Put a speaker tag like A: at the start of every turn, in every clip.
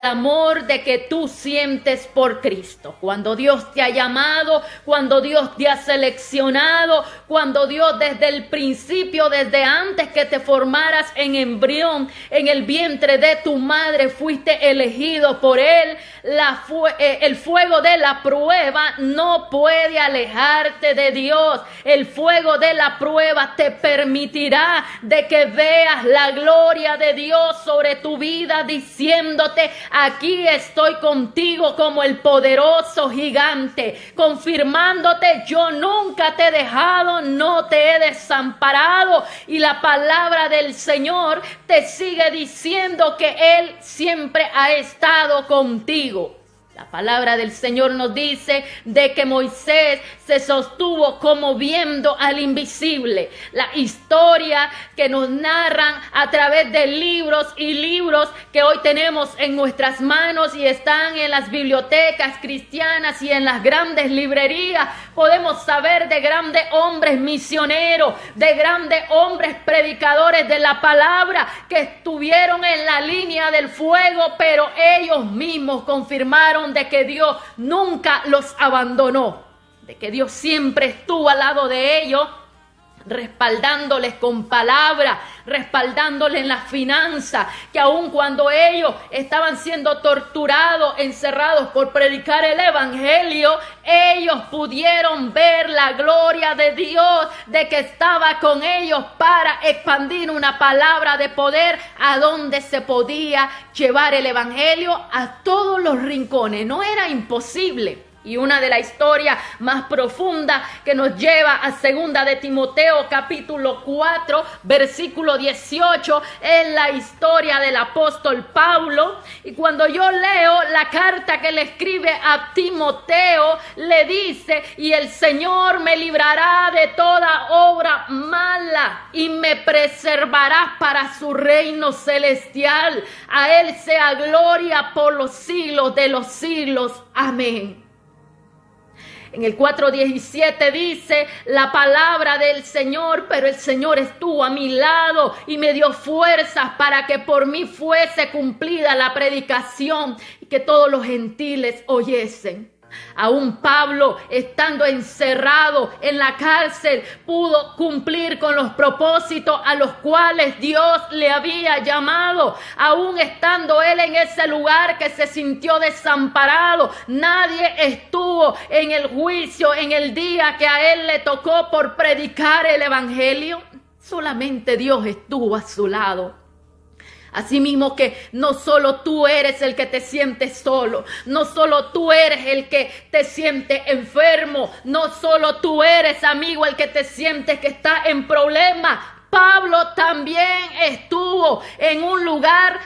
A: amor de que tú sientes por Cristo. Cuando Dios te ha llamado, cuando Dios te ha seleccionado, cuando Dios desde el principio, desde antes que te formaras en embrión, en el vientre de tu madre, fuiste elegido por Él. El fuego de la prueba no puede alejarte de Dios. El fuego de la prueba te permitirá de que veas la gloria de Dios sobre tu vida, diciéndote: aquí estoy contigo como el poderoso gigante, confirmándote: yo nunca te he dejado, no te he desamparado. Y la palabra del Señor te sigue diciendo que Él siempre ha estado contigo. La palabra del Señor nos dice de que Moisés se sostuvo como viendo al invisible. La historia que nos narran a través de libros y libros que hoy tenemos en nuestras manos y están en las bibliotecas cristianas y en las grandes librerías. Podemos saber de grandes hombres misioneros, de grandes hombres predicadores de la palabra que estuvieron en la línea del fuego, pero ellos mismos confirmaron de que Dios nunca los abandonó, de que Dios siempre estuvo al lado de ellos, respaldándoles con palabra, respaldándoles en las finanzas, que aun cuando ellos estaban siendo torturados, encerrados por predicar el evangelio, ellos pudieron ver la gloria de Dios, de que estaba con ellos para expandir una palabra de poder a donde se podía llevar el evangelio a todos los rincones. No era imposible. Y una de las historias más profundas que nos lleva a 2 de Timoteo capítulo 4 versículo 18 es la historia del apóstol Pablo. Y cuando yo leo la carta que le escribe a Timoteo, le dice: y el Señor me librará de toda obra mala y me preservará para su reino celestial. A Él sea gloria por los siglos de los siglos. Amén. En el 4:17 dice la palabra del Señor: pero el Señor estuvo a mi lado y me dio fuerzas para que por mí fuese cumplida la predicación y que todos los gentiles oyesen. Aún Pablo, estando encerrado en la cárcel, pudo cumplir con los propósitos a los cuales Dios le había llamado. Aún estando él en ese lugar que se sintió desamparado, nadie estuvo en el juicio en el día que a él le tocó por predicar el evangelio. Solamente Dios estuvo a su lado. Asimismo que no solo tú eres el que te sientes solo, no solo tú eres el que te sientes enfermo, no solo tú eres, amigo, el que te sientes que está en problemas. Pablo también estuvo en un lugar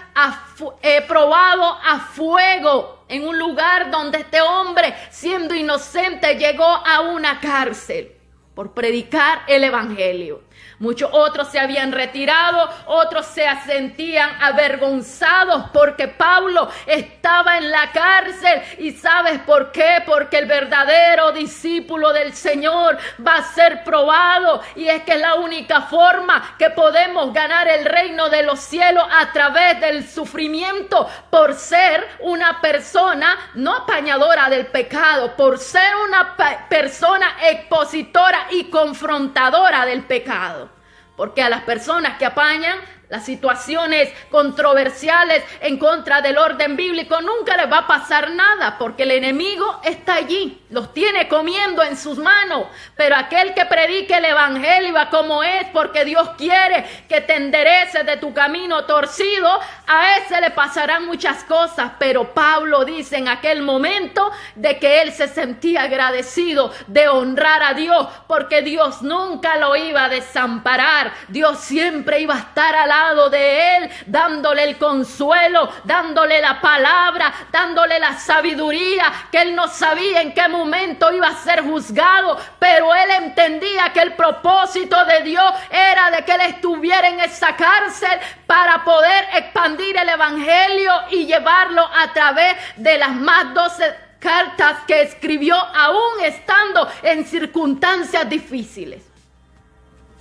A: probado a fuego, en un lugar donde este hombre, siendo inocente, llegó a una cárcel por predicar el evangelio. Muchos otros se habían retirado, otros se sentían avergonzados porque Pablo estaba en la cárcel. ¿Y sabes por qué? Porque el verdadero discípulo del Señor va a ser probado. Y es que es la única forma que podemos ganar el reino de los cielos, a través del sufrimiento, por ser una persona no apañadora del pecado, por ser una persona expositora y confrontadora del pecado. Porque a las personas que apañan las situaciones controversiales en contra del orden bíblico nunca les va a pasar nada, porque el enemigo está allí, los tiene comiendo en sus manos. Pero aquel que predique el evangelio a como es, porque Dios quiere que te endereces de tu camino torcido, a ese le pasarán muchas cosas. Pero Pablo dice en aquel momento de que él se sentía agradecido de honrar a Dios, porque Dios nunca lo iba a desamparar. Dios siempre iba a estar al lado de él, dándole el consuelo, dándole la palabra, dándole la sabiduría, que él no sabía en qué momento iba a ser juzgado, pero él entendía que el propósito de Dios era de que él estuviera en esa cárcel para poder expandir el evangelio y llevarlo a través de las más 12 cartas que escribió, aún estando en circunstancias difíciles.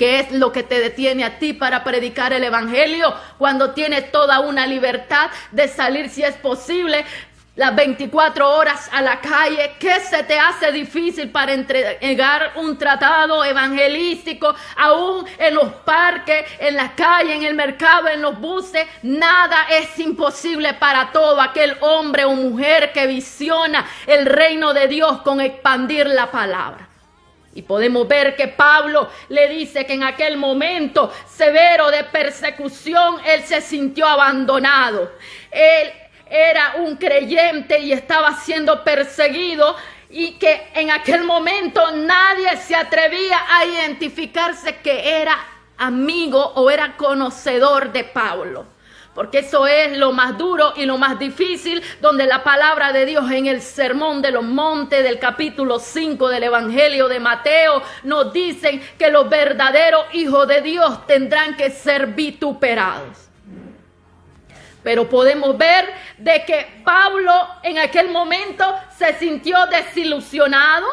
A: ¿Qué es lo que te detiene a ti para predicar el evangelio cuando tienes toda una libertad de salir, si es posible, las 24 horas a la calle? ¿Qué se te hace difícil para entregar un tratado evangelístico, aún en los parques, en la calle, en el mercado, en los buses? Nada es imposible para todo aquel hombre o mujer que visiona el reino de Dios con expandir la palabra. Y podemos ver que Pablo le dice que en aquel momento severo de persecución, él se sintió abandonado. Él era un creyente y estaba siendo perseguido, y que en aquel momento nadie se atrevía a identificarse que era amigo o era conocedor de Pablo. Porque eso es lo más duro y lo más difícil, donde la palabra de Dios en el Sermón de los Montes del capítulo 5 del Evangelio de Mateo nos dicen que los verdaderos hijos de Dios tendrán que ser vituperados. Pero podemos ver de que Pablo en aquel momento se sintió desilusionado.